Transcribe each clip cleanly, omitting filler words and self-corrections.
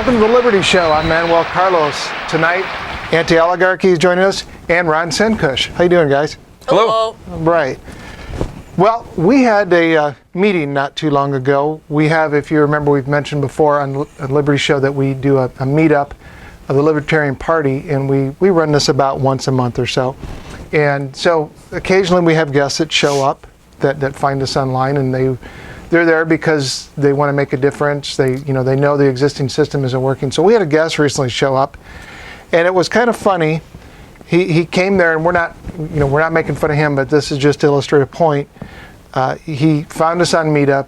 Welcome to the Liberty Show. I'm Manuel Carlos. Tonight, Anti-Oligarchy is joining us, and Ron Senkush. How you doing, guys? Hello. Right. Well, we had a meeting not too long ago. We have, if you remember, we've mentioned before on the Liberty Show that we do a meetup of the Libertarian Party, and we run this about once a month or so. And so occasionally we have guests that show up that find us online, and they're there because they want to make a difference. They know the existing system isn't working. So we had a guest recently show up, and it was kind of funny. He came there, and we're not making fun of him, but this is just to illustrate a point. He found us on Meetup.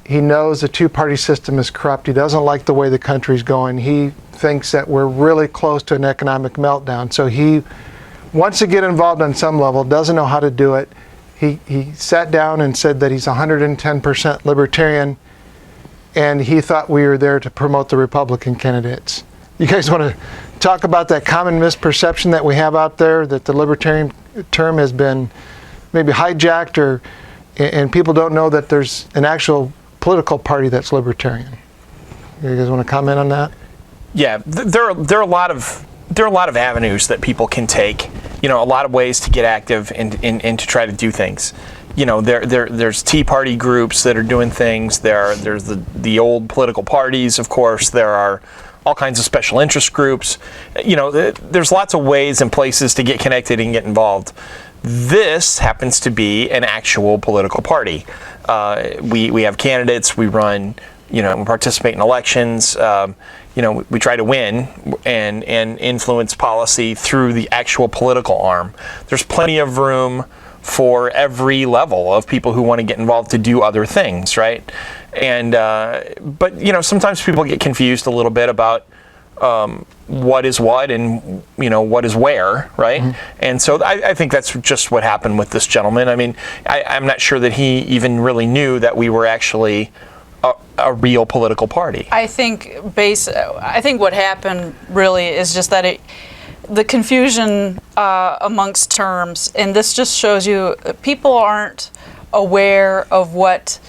He knows the two-party system is corrupt. He doesn't like the way the country's going. He thinks that we're really close to an economic meltdown. So he wants to get involved on some level, doesn't know how to do it. He sat down and said that he's 110% libertarian, and he thought we were there to promote the Republican candidates. You guys want to talk about that common misperception that we have out there, that the libertarian term has been maybe hijacked, and people don't know that there's an actual political party that's libertarian? You guys want to comment on that? Yeah, there are a lot of avenues that people can take. A lot of ways to get active and to try to do things. There's Tea Party groups that are doing things. There's the old political parties, of course. There are all kinds of special interest groups. There's lots of ways and places to get connected and get involved. This happens to be an actual political party. We have candidates. We run. We participate in elections. We try to win and influence policy through the actual political arm. There's plenty of room for every level of people who want to get involved to do other things, right? And but sometimes people get confused a little bit about what is what and what is where, right? Mm-hmm. And so I think that's just what happened with this gentleman. I mean, I'm not sure that he even really knew that we were actually a real political party. I think what happened really is just that the confusion amongst terms, and this just shows you people aren't aware of what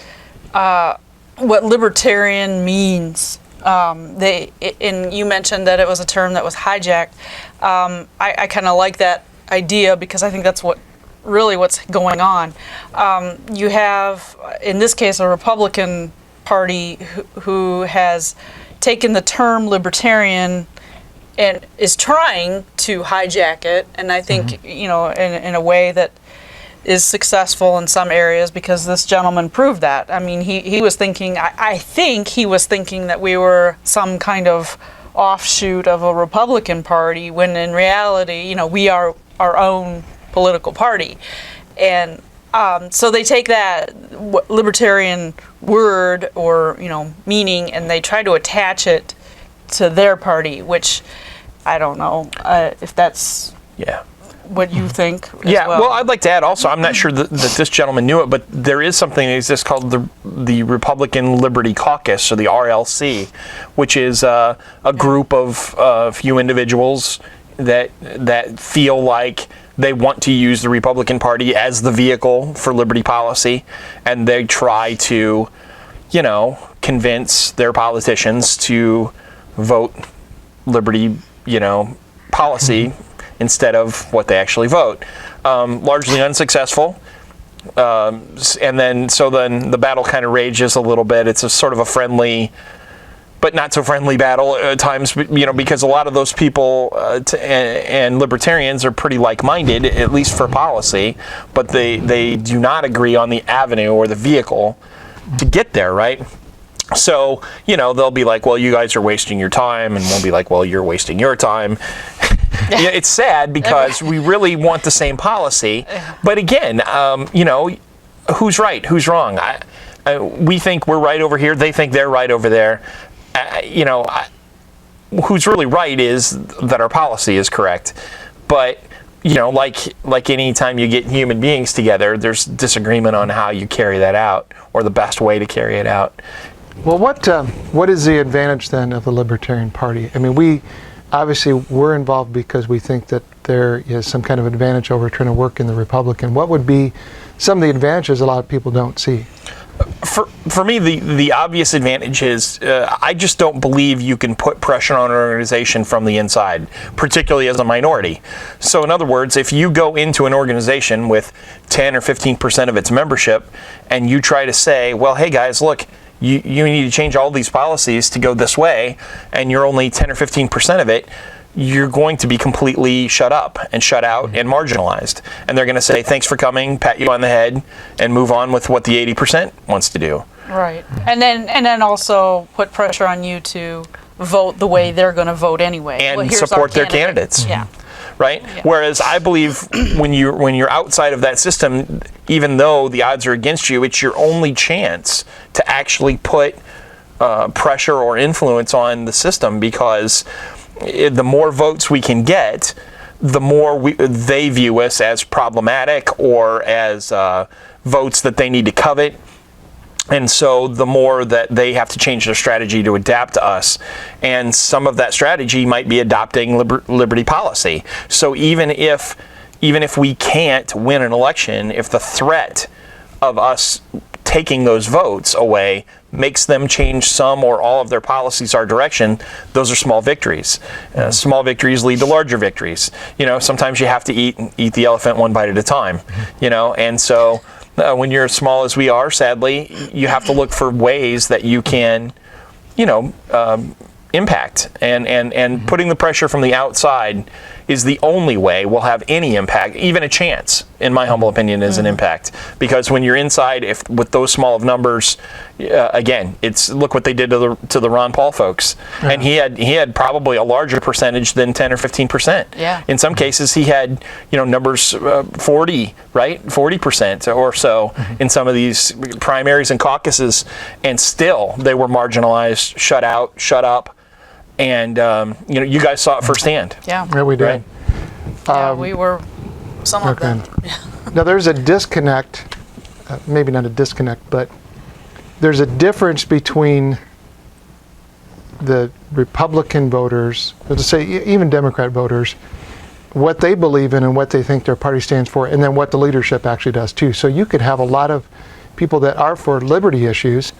libertarian means. And you mentioned that it was a term that was hijacked. I kind of like that idea because I think that's what's going on. You have, in this case, a Republican Party who has taken the term libertarian and is trying to hijack it, and I think in a way that is successful in some areas, because this gentleman proved that. I mean, he was thinking, I think he was thinking that we were some kind of offshoot of a Republican Party, when in reality, we are our own political party. And so they take that libertarian word or meaning, and they try to attach it to their party, which I don't know if that's what you think. Well, I'd like to add also, I'm not sure that this gentleman knew it, but there is something that exists called the Republican Liberty Caucus, or the RLC, which is a group of few individuals that feel like they want to use the Republican Party as the vehicle for liberty policy, and they try to, convince their politicians to vote liberty, policy instead of what they actually vote. Largely unsuccessful. And then the battle kind of rages a little bit. It's a sort of a friendly, but not so friendly battle at times, because a lot of those people and libertarians are pretty like-minded, at least for policy, but they do not agree on the avenue or the vehicle to get there, right? So, they'll be like, well, you guys are wasting your time, and we'll be like, well, you're wasting your time. It's sad because we really want the same policy, but again, who's right, who's wrong? We think we're right over here, they think they're right over there. Who's really right is that our policy is correct. But, like any time you get human beings together, there's disagreement on how you carry that out, or the best way to carry it out. Well, what is the advantage then of the Libertarian Party? I mean, we're involved because we think that there is some kind of advantage over trying to work in the Republican. What would be some of the advantages a lot of people don't see? For me, the obvious advantage is I just don't believe you can put pressure on an organization from the inside, particularly as a minority. So in other words, if you go into an organization with 10 or 15% of its membership and you try to say, well, hey guys, look, you need to change all these policies to go this way, and you're only 10 or 15% of it, you're going to be completely shut up and shut out and marginalized. And they're going to say, thanks for coming, pat you on the head, and move on with what the 80% wants to do. Right. And then also put pressure on you to vote the way they're going to vote anyway. And well, here's support our their candidates. Yeah. Right? Yeah. Whereas I believe when you're outside of that system, even though the odds are against you, it's your only chance to actually put pressure or influence on the system, because the more votes we can get, the more they view us as problematic or as votes that they need to covet. And so the more that they have to change their strategy to adapt to us. And some of that strategy might be adopting liberty policy. So even if we can't win an election, if the threat of us taking those votes away makes them change some or all of their policies our direction, those are small victories. Small victories lead to larger victories. Sometimes you have to eat the elephant one bite at a time. And so when you're as small as we are, sadly, you have to look for ways that you can, impact. And putting the pressure from the outside is the only way we'll have any impact, even a chance, in my humble opinion, is an impact. Because when you're inside, with those small of numbers, again, it's look what they did to the Ron Paul folks, and he had probably a larger percentage than 10 or 15%. Yeah. In some cases, he had numbers 40% or so in some of these primaries and caucuses, and still they were marginalized, shut out, shut up. And you guys saw it firsthand. Yeah. Yeah, we did. Right? Yeah, we were some of them. Now there's a disconnect, maybe not a disconnect, but there's a difference between the Republican voters, let's say even Democrat voters, what they believe in and what they think their party stands for, and then what the leadership actually does too. So you could have a lot of people that are for liberty issues,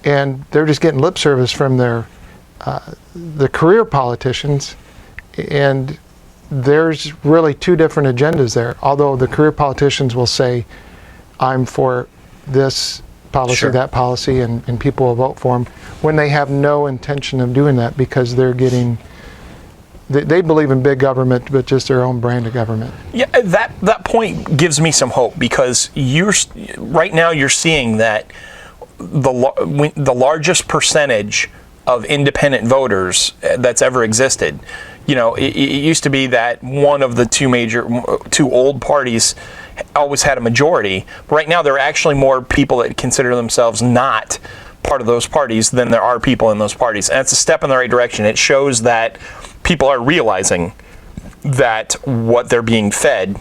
and they're just getting lip service from the career politicians, and there's really two different agendas there. Although the career politicians will say, I'm for this policy, Sure. that policy, and people will vote for them, when they have no intention of doing that, because they're getting, they believe in big government, but just their own brand of government. Yeah, that point gives me some hope, because right now you're seeing that the largest percentage of independent voters that's ever existed. It used to be that one of the two old parties always had a majority. But right now there are actually more people that consider themselves not part of those parties than there are people in those parties. And it's a step in the right direction. It shows that people are realizing that what they're being fed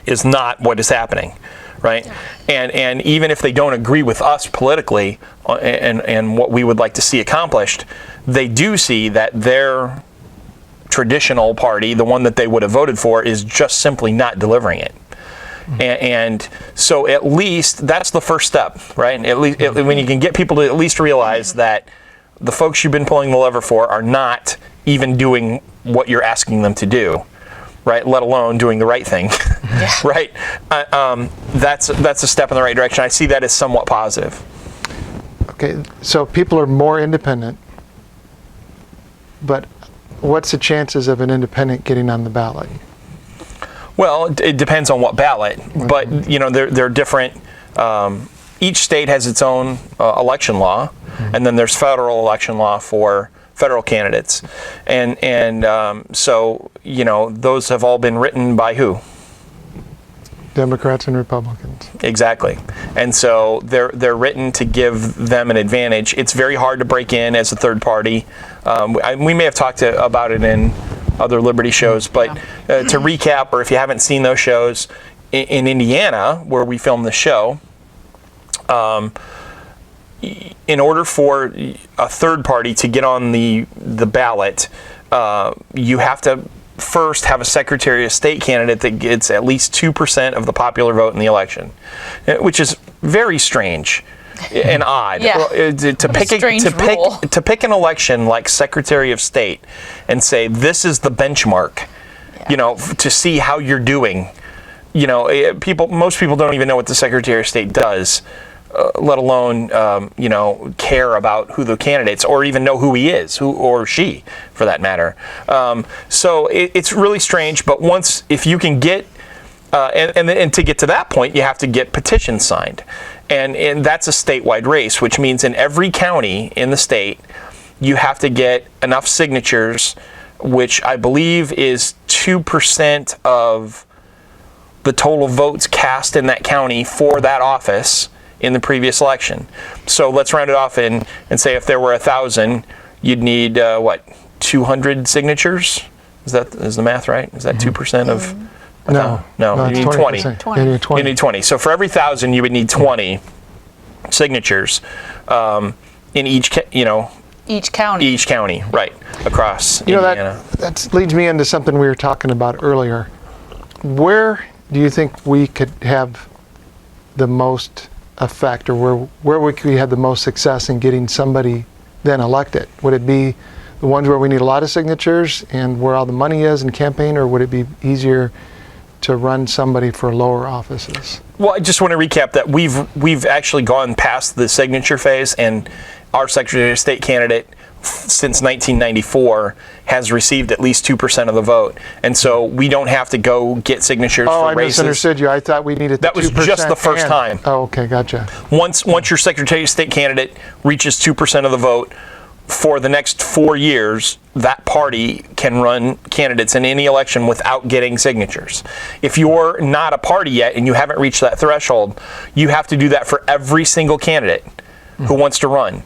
is not what is happening. Right? And even if they don't agree with us politically and what we would like to see accomplished, they do see that their traditional party, the one that they would have voted for, is just simply not delivering it. And so at least that's the first step, right? At least when you can get people to at least realize that the folks you've been pulling the lever for are not even doing what you're asking them to do. Right, let alone doing the right thing. Yeah. Right, that's a step in the right direction. I see that as somewhat positive. Okay, so people are more independent, but what's the chances of an independent getting on the ballot? Well, it depends on what ballot, but they're different. Each state has its own election law, and then there's federal election law for federal candidates, and so those have all been written by who? Democrats and Republicans. Exactly, and so they're written to give them an advantage. It's very hard to break in as a third party. We may have talked about it in other Liberty shows, but to recap, or if you haven't seen those shows, in Indiana where we filmed the show. In order for a third party to get on the ballot, you have to first have a Secretary of State candidate that gets at least 2% of the popular vote in the election, which is very strange and odd. Yeah. To pick an election like Secretary of State and say this is the benchmark, to see how you're doing. Most people don't even know what the Secretary of State does, let alone care about who the candidates, or even know who he is, who or she, for that matter. So it's really strange. But if you can get and to get to that point, you have to get petitions signed, and that's a statewide race, which means in every county in the state, you have to get enough signatures, which I believe is 2% of the total votes cast in that county for that office in the previous election. So let's round it off and say if there were 1,000, you'd need 200 signatures? Is the math right? Is that 2% of? No, you need 20. 20. You need 20. So for every 1,000, you would need 20 signatures in each county. Each county, right, across Indiana. That leads me into something we were talking about earlier. Where do you think we could have the most effect, or where we could have the most success in getting somebody then elected? Would it be the ones where we need a lot of signatures and where all the money is in campaign, or would it be easier to run somebody for lower offices? Well, I just want to recap that we've actually gone past the signature phase, and our Secretary of State candidate since 1994 has received at least 2% of the vote, and so we don't have to go get signatures for races. I misunderstood you. I thought we needed that 2%. Was just the first time. Oh, okay, gotcha. Once your Secretary of State candidate reaches 2% of the vote, for the next 4 years, that party can run candidates in any election without getting signatures. If you're not a party yet and you haven't reached that threshold, you have to do that for every single candidate who wants to run.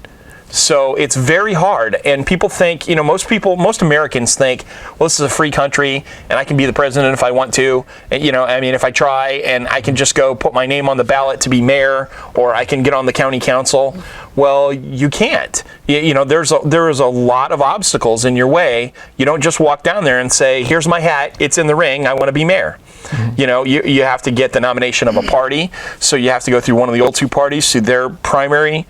So it's very hard, and people think, most Americans think, well, this is a free country, and I can be the president if I want to. And, if I try, and I can just go put my name on the ballot to be mayor, or I can get on the county council. Well, you can't. There is a lot of obstacles in your way. You don't just walk down there and say, here's my hat, it's in the ring, I want to be mayor. Mm-hmm. You have to get the nomination of a party, so you have to go through one of the old two parties through their primary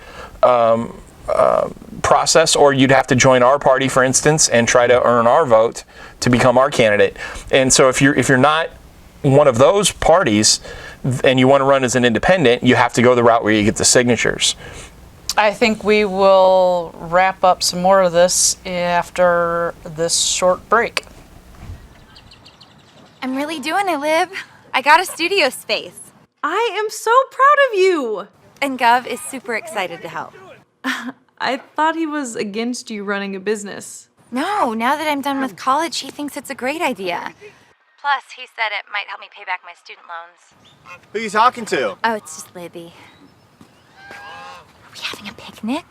process, or you'd have to join our party, for instance, and try to earn our vote to become our candidate. And so if you're not one of those parties and you want to run as an independent, you have to go the route where you get the signatures. I think we will wrap up some more of this after this short break. I'm really doing it, Lib. I got a studio space. I am so proud of you. And Gov is super excited to help. I thought he was against you running a business. No, now that I'm done with college, he thinks it's a great idea. Plus, he said it might help me pay back my student loans. Who are you talking to? Oh, it's just Libby. Are we having a picnic?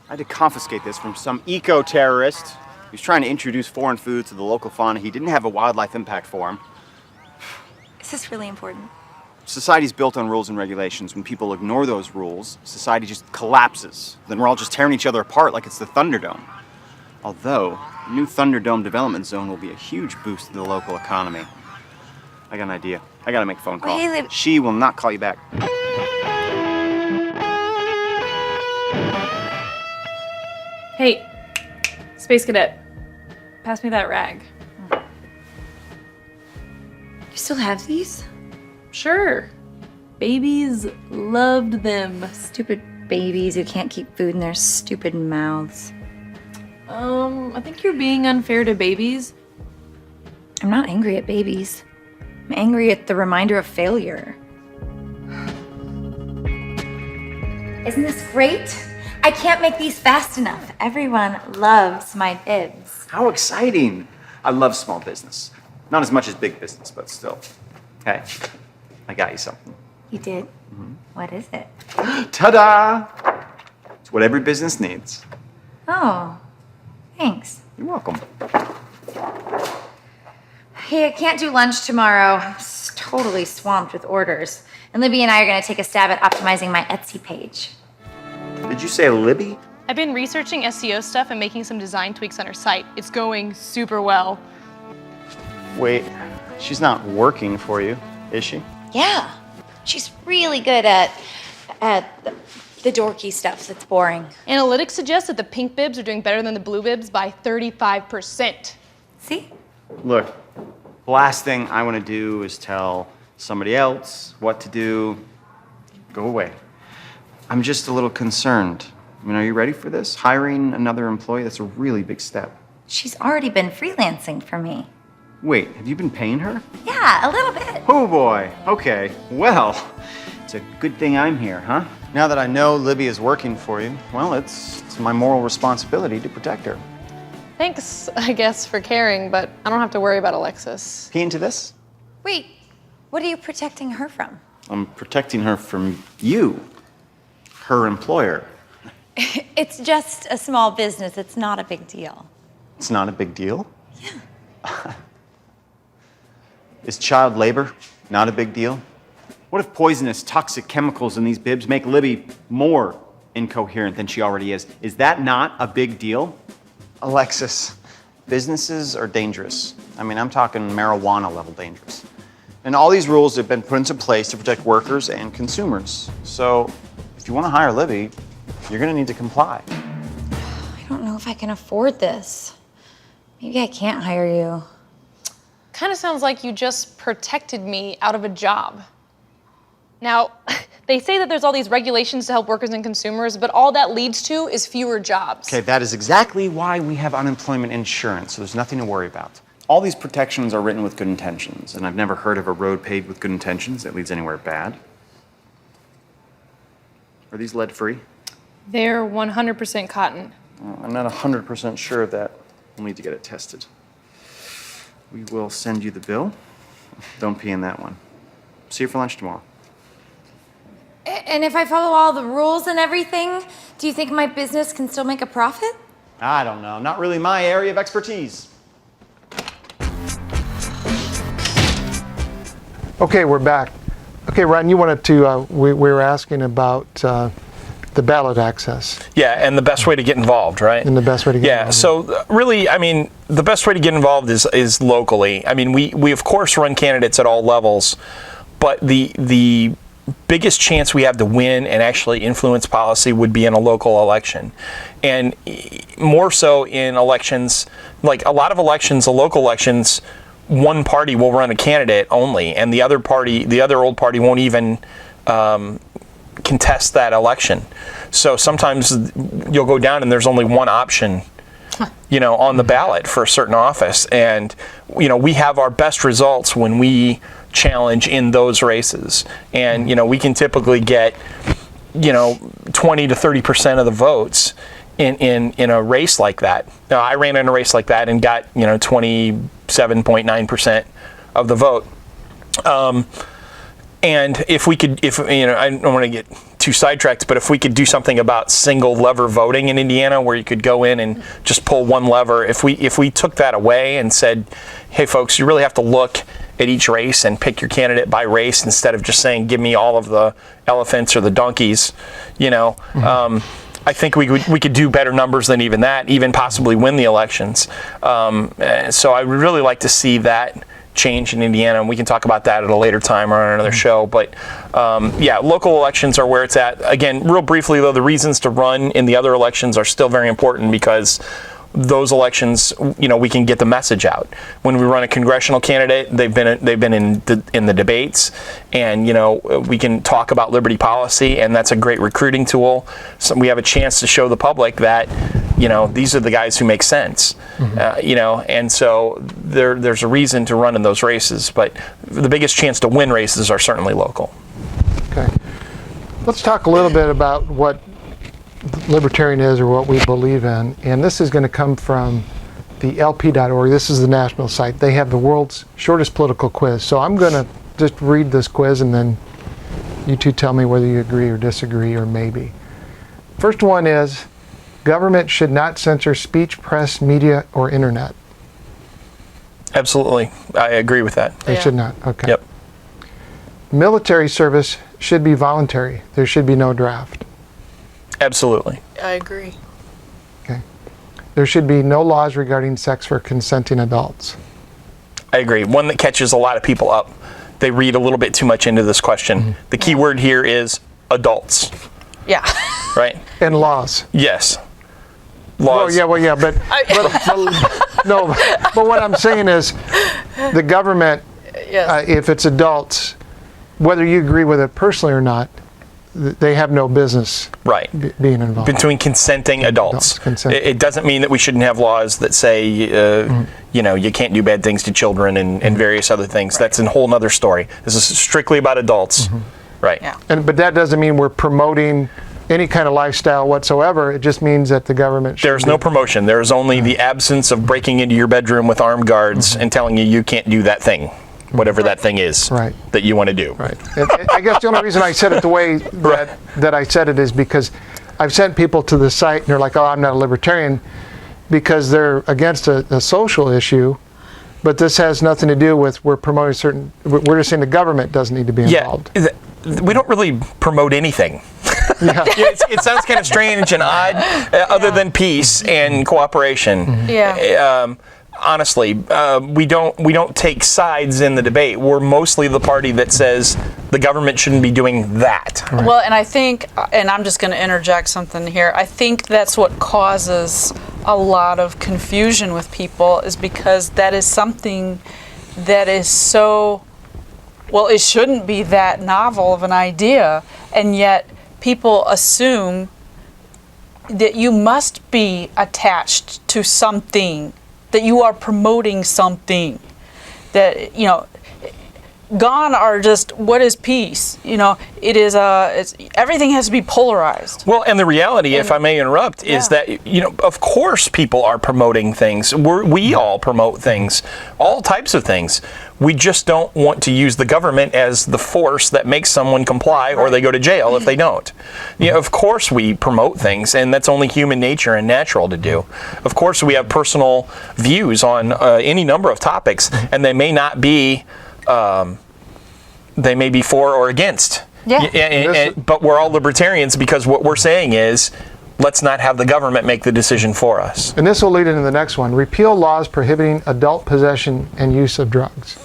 I had to confiscate this from some eco-terrorist. He was trying to introduce foreign foods to the local fauna. He didn't have a wildlife impact form. Is this really important? Society's built on rules and regulations. When people ignore those rules, society just collapses. Then we're all just tearing each other apart like it's the Thunderdome. Although, the new Thunderdome development zone will be a huge boost to the local economy. I got an idea. I gotta make a phone call. Hey, Lib. She will not call you back. Hey, Space Cadet, pass me that rag. You still have these? Sure. Babies loved them. Stupid babies who can't keep food in their stupid mouths. I think you're being unfair to babies. I'm not angry at babies. I'm angry at the reminder of failure. Isn't this great? I can't make these fast enough. Everyone loves my bibs. How exciting! I love small business. Not as much as big business, but still. Hey, I got you something. You did? Mm-hmm. What is it? Ta-da! It's what every business needs. Oh, thanks. You're welcome. Hey, I can't do lunch tomorrow. I'm totally swamped with orders. And Libby and I are going to take a stab at optimizing my Etsy page. Did you say Libby? I've been researching SEO stuff and making some design tweaks on her site. It's going super well. Wait, she's not working for you, is she? Yeah, she's really good at The dorky stuff that's boring. Analytics suggest that the pink bibs are doing better than the blue bibs by 35%. See? Look, the last thing I want to do is tell somebody else what to do. Go away. I'm just a little concerned. I mean, are you ready for this? Hiring another employee, that's a really big step. She's already been freelancing for me. Wait, have you been paying her? Yeah, a little bit. Oh boy, okay. Well, it's a good thing I'm here, huh? Now that I know Libby is working for you, well, it's my moral responsibility to protect her. Thanks, I guess, for caring, but I don't have to worry about Alexis. Key into this? Wait, what are you protecting her from? I'm protecting her from you, her employer. It's just a small business. It's not a big deal. It's not a big deal? Yeah. Is child labor not a big deal? What if poisonous, toxic chemicals in these bibs make Libby more incoherent than she already is? Is that not a big deal? Alexis, businesses are dangerous. I mean, I'm talking marijuana level dangerous. And all these rules have been put into place to protect workers and consumers. So if you want to hire Libby, you're going to need to comply. I don't know if I can afford this. Maybe I can't hire you. Kind of sounds like you just protected me out of a job. Now, they say that there's all these regulations to help workers and consumers, but all that leads to is fewer jobs. Okay, that is exactly why we have unemployment insurance, so there's nothing to worry about. All these protections are written with good intentions, and I've never heard of a road paved with good intentions that leads anywhere bad. Are these lead-free? They're 100% cotton. I'm not 100% sure of that. We'll need to get it tested. We will send you the bill. Don't pee in that one. See you for lunch tomorrow. And if I follow all the rules and everything, do you think my business can still make a profit? I don't know. Not really my area of expertise. Okay, we're back. Okay, Ryan, you wanted to, we were asking about the ballot access Yeah, and the best way to get involved, right? and the best way to get Yeah, involved. so really, I mean, the best way to get involved is locally. I mean, we of course run candidates at all levels, but the biggest chance we have to win and actually influence policy would be in a local election. And more so in elections, like a lot of elections, the local elections, one party will run a candidate only, and the other old party won't even contest that election. So sometimes you'll go down and there's only one option, on the ballot for a certain office. And, we have our best results when we challenge in those races. And, we can typically get, 20 to 30% of the votes in a race like that. Now, I ran in a race like that and got, 27.9% of the vote. And if we could, I don't want to get too sidetracked, but if we could do something about single lever voting in Indiana, where you could go in and just pull one lever, if we took that away and said, hey folks, you really have to look at each race and pick your candidate by race instead of just saying, give me all of the elephants or the donkeys, I think we could do better numbers than even that, even possibly win the elections. So I would really like to see that change in Indiana, and we can talk about that at a later time or on another show. But yeah, local elections are where it's at. Again, real briefly though, the reasons to run in the other elections are still very important because those elections, we can get the message out. When we run a congressional candidate, they've been in the debates, and we can talk about liberty policy, and that's a great recruiting tool. So we have a chance to show the public that these are the guys who make sense. And so there's a reason to run in those races, but the biggest chance to win races are certainly local. Okay. Let's talk a little bit about what Libertarian is, or what we believe in. And this is going to come from the LP.org. This is the national site. They have the world's shortest political quiz. So I'm going to just read this quiz, and then you two tell me whether you agree or disagree or maybe. First one is, government should not censor speech, press, media, or internet. Absolutely. I agree with that. They should not. Okay. Yep. Military service should be voluntary. There should be no draft. Absolutely. I agree. Okay. There should be no laws regarding sex for consenting adults. I agree. One that catches a lot of people up. They read a little bit too much into this question. The key word here is adults, Yeah. right? And laws. Yes. Well, Laws. yeah, but no. But what I'm saying is, the government, Yes. if it's adults, whether you agree with it personally or not, they have no business Right. being involved. Between consenting adults. Consent. It doesn't mean that we shouldn't have laws that say, you can't do bad things to children and various other things. That's a whole nother story. This is strictly about adults. Right. Yeah. But that doesn't mean we're promoting any kind of lifestyle whatsoever. It just means that the government should There's no promotion. There's only the absence of breaking into your bedroom with armed guards and telling you can't do that thing, whatever that thing is Right. that you want to do. Right. And I guess the only reason I said it the way that I said it is because I've sent people to the site and they're like, oh, I'm not a libertarian, because they're against a social issue. But this has nothing to do with we're promoting we're just saying the government doesn't need to be involved. Yeah. We don't really promote anything. Yeah. It sounds kind of strange and odd, other than peace and cooperation. Yeah. Honestly, we don't take sides in the debate. We're mostly the party that says the government shouldn't be doing that. Well, and I think, and I'm just going to interject something here, I think that's what causes a lot of confusion with people, is because that is something that is so, well, it shouldn't be that novel of an idea, and yet people assume that you must be attached to something, that you are promoting something, that, gone are just, what is peace? It is everything has to be polarized. Well, and the reality, if I may interrupt, is that, of course people are promoting things. We all promote things, all types of things. We just don't want to use the government as the force that makes someone comply or they go to jail if they don't. Of course we promote things, and that's only human nature and natural to do. Of course we have personal views on any number of topics, and they may not be they may be for or against. Yeah. But we're all libertarians because what we're saying is, let's not have the government make the decision for us. And this will lead into the next one. Repeal laws prohibiting adult possession and use of drugs.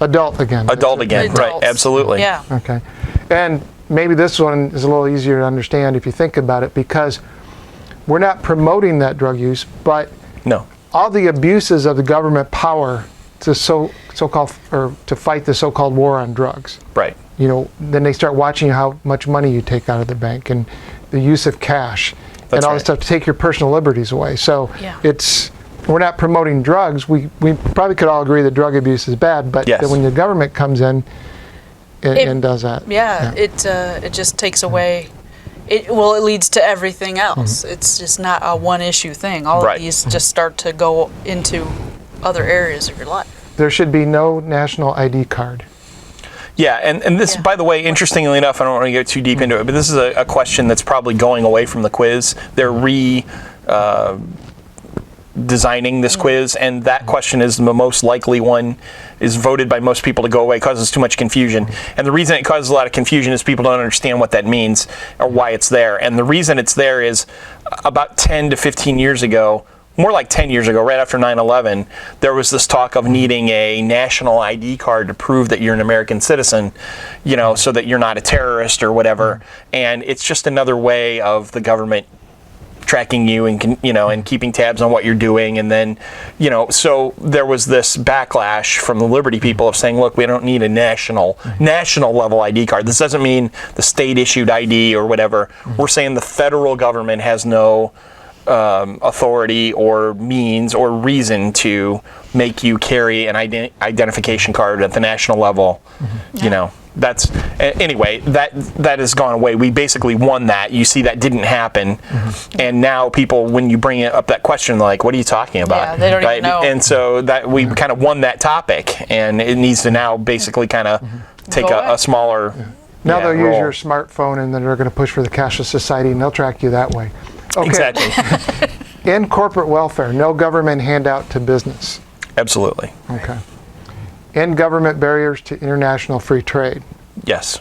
Adult again. Right, Adults. absolutely. Yeah. Okay. And maybe this one is a little easier to understand if you think about it, because we're not promoting that drug use, but No. all the abuses of the government power to so-called, or to fight the so-called war on drugs. Right. Then they start watching how much money you take out of the bank and the use of cash and all this stuff to take your personal liberties away. So Yeah. we're not promoting drugs. We probably could all agree that drug abuse is bad, but Yes. then when the government comes in and does that. Yeah. It just takes away. It leads to everything else. It's just not a one issue thing. All Right. of these just start to go into other areas of your life. There should be no national ID card. Yeah, and this, by the way, interestingly enough, I don't want to get too deep into it, but this is a question that's probably going away from the quiz. They're designing this quiz, and that question is the most likely one, is voted by most people to go away, causes too much confusion. And the reason it causes a lot of confusion is people don't understand what that means or why it's there. And the reason it's there is about 10 to 15 years ago, more like 10 years ago, right after 9/11, there was this talk of needing a national ID card to prove that you're an American citizen, so that you're not a terrorist or whatever. And it's just another way of the government tracking you and keeping tabs on what you're doing. And then, so there was this backlash from the Liberty people of saying, look, we don't need a national level ID card. This doesn't mean the state issued ID or whatever. We're saying the federal government has no authority or means or reason to make you carry an identification card at the national level. That's anyway, that has gone away. We basically won that. You see, that didn't happen, and now people, when you bring up that question, they're like, what are you talking about? Yeah, they don't even know. And so that we kind of won that topic, and it needs to now basically kind of take a smaller Now they'll use role. your smartphone, and then they're going to push for the cashless society, and they'll track you that way. Okay. Exactly. In corporate welfare, no government handout to business. Absolutely. Okay. End government barriers to international free trade. Yes.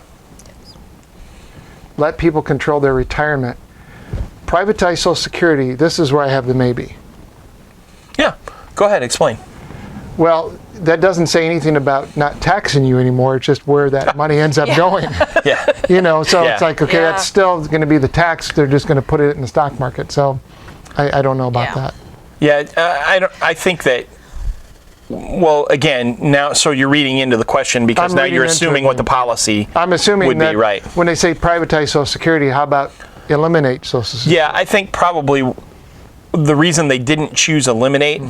Let people control their retirement. Privatize Social Security. This is where I have the maybe. Yeah. Go ahead. Explain. Well, that doesn't say anything about not taxing you anymore. It's just where that money ends up going. Yeah. So Yeah. it's like, okay, Yeah. that's still going to be the tax. They're just going to put it in the stock market. So I don't know about Yeah. that. Yeah, I think that. Well, again, now, so you're reading into the question because I'm now reading you're into assuming it. what the policy I'm assuming would that be, right? when they say privatize Social Security, how about eliminate Social Security? Yeah, I think probably the reason they didn't choose eliminate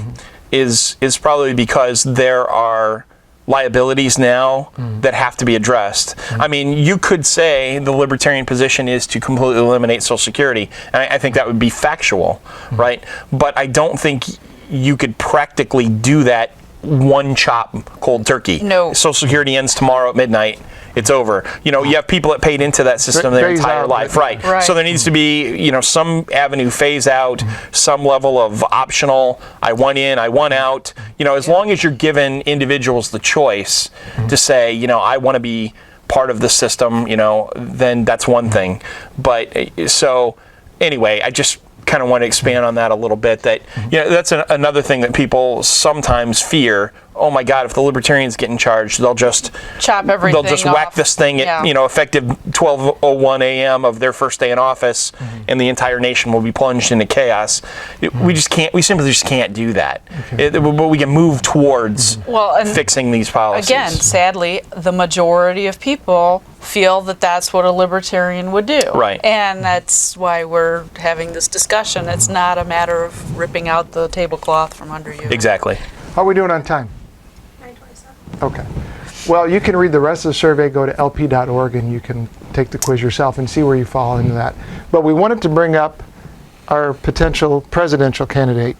is probably because there are liabilities now that have to be addressed. I mean, you could say the libertarian position is to completely eliminate Social Security, and I think that would be factual, right? But I don't think you could practically do that one chop cold turkey. No. Social Security ends tomorrow at midnight. It's over. You have people that paid into that system their Phase entire out. life, right? Right. So there needs to be, some avenue phase out, some level of optional. I want in, I want out. As long as you're giving individuals the choice to say, I want to be part of the system, then that's one thing. But so anyway, I just kind of want to expand on that a little bit. That that's another thing that people sometimes fear. Oh my God! If the libertarians get in charge, they'll just Chop everything They'll just whack off. this thing at Yeah. effective 12:01 a.m. of their first day in office, and the entire nation will be plunged into chaos. We just can't. We simply just can't do that. But we can move towards Well, and fixing these policies. again, sadly, the majority of people feel that that's what a libertarian would do. Right. And that's why we're having this discussion. It's not a matter of ripping out the tablecloth from under you. Exactly. How are we doing on time? 9:27. Okay. Well, you can read the rest of the survey. Go to lp.org and you can take the quiz yourself and see where you fall into that. But we wanted to bring up our potential presidential candidate,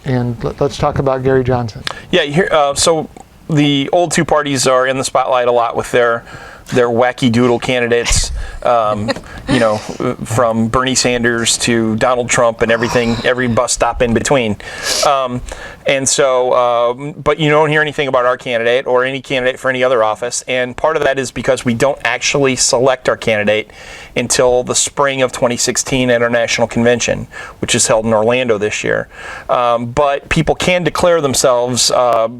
and let's talk about Gary Johnson. Yeah. So the old two parties are in the spotlight a lot with their wacky doodle candidates, from Bernie Sanders to Donald Trump and everything, every bus stop in between. And so, but you don't hear anything about our candidate or any candidate for any other office. And part of that is because we don't actually select our candidate until the spring of 2016 at our national convention, which is held in Orlando this year. But people can declare themselves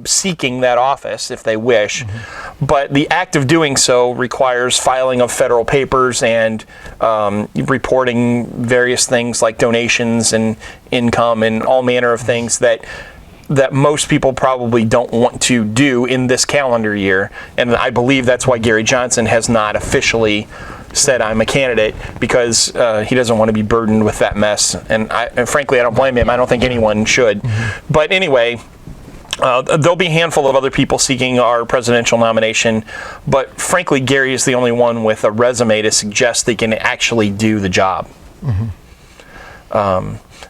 seeking that office if they wish. But the act of doing so requires filing of federal papers and reporting various things like donations and income and all manner of things that most people probably don't want to do in this calendar year. And I believe that's why Gary Johnson has not officially said I'm a candidate, because he doesn't want to be burdened with that mess. And frankly, I don't blame him. I don't think anyone should. But anyway, there'll be a handful of other people seeking our presidential nomination, but frankly, Gary is the only one with a resume to suggest they can actually do the job.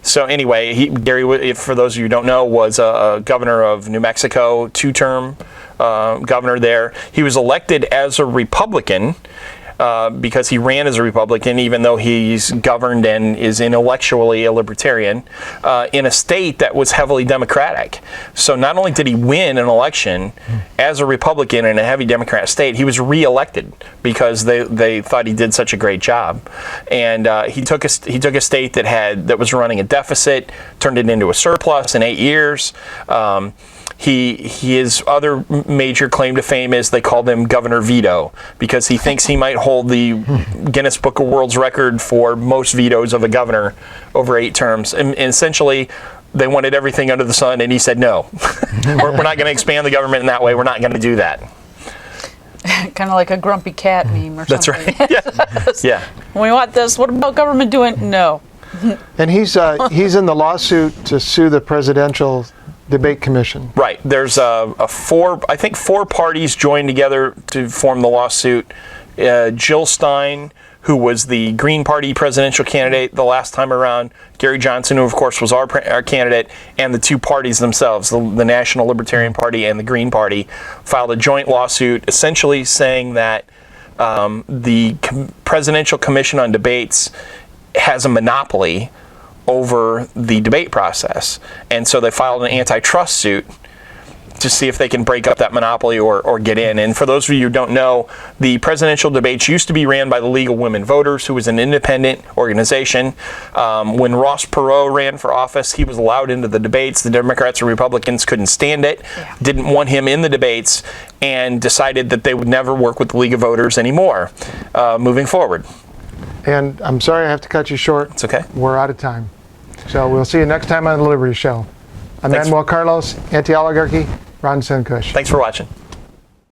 So anyway, Gary, for those of you who don't know, was a governor of New Mexico, two-term governor there. He was elected as a Republican because he ran as a Republican, even though he's governed and is intellectually a libertarian, in a state that was heavily Democratic. So not only did he win an election as a Republican in a heavy Democrat state, he was re-elected because they thought he did such a great job. And he took a state that was running a deficit, turned it into a surplus in 8 years. His other major claim to fame is they called him Governor Veto, because he thinks he might hold the Guinness Book of World's Record for most vetoes of a governor over 8 terms. And essentially, they wanted everything under the sun, and he said, no, we're not going to expand the government in that way. We're not going to do that. Kind of like a grumpy cat meme or That's something. right. Yeah. We want this. What about government doing? No. And he's in the lawsuit to sue the Presidential Debate Commission. Right. There's four parties joined together to form the lawsuit. Jill Stein, who was the Green Party presidential candidate the last time around, Gary Johnson, who of course was our candidate, and the two parties themselves, the National Libertarian Party and the Green Party, filed a joint lawsuit essentially saying that the Presidential Commission on Debates has a monopoly over the debate process. And so they filed an antitrust suit to see if they can break up that monopoly or get in. And for those of you who don't know, the presidential debates used to be ran by the League of Women Voters, who was an independent organization. When Ross Perot ran for office, he was allowed into the debates. The Democrats and Republicans couldn't stand it, didn't want him in the debates, and decided that they would never work with the League of Voters anymore moving forward. And I'm sorry I have to cut you short. It's okay. We're out of time. So we'll see you next time on The Liberty Show. I'm Thanks. Manuel Carlos, Anti-Oligarchy, Ron Sinkush. Thanks for watching.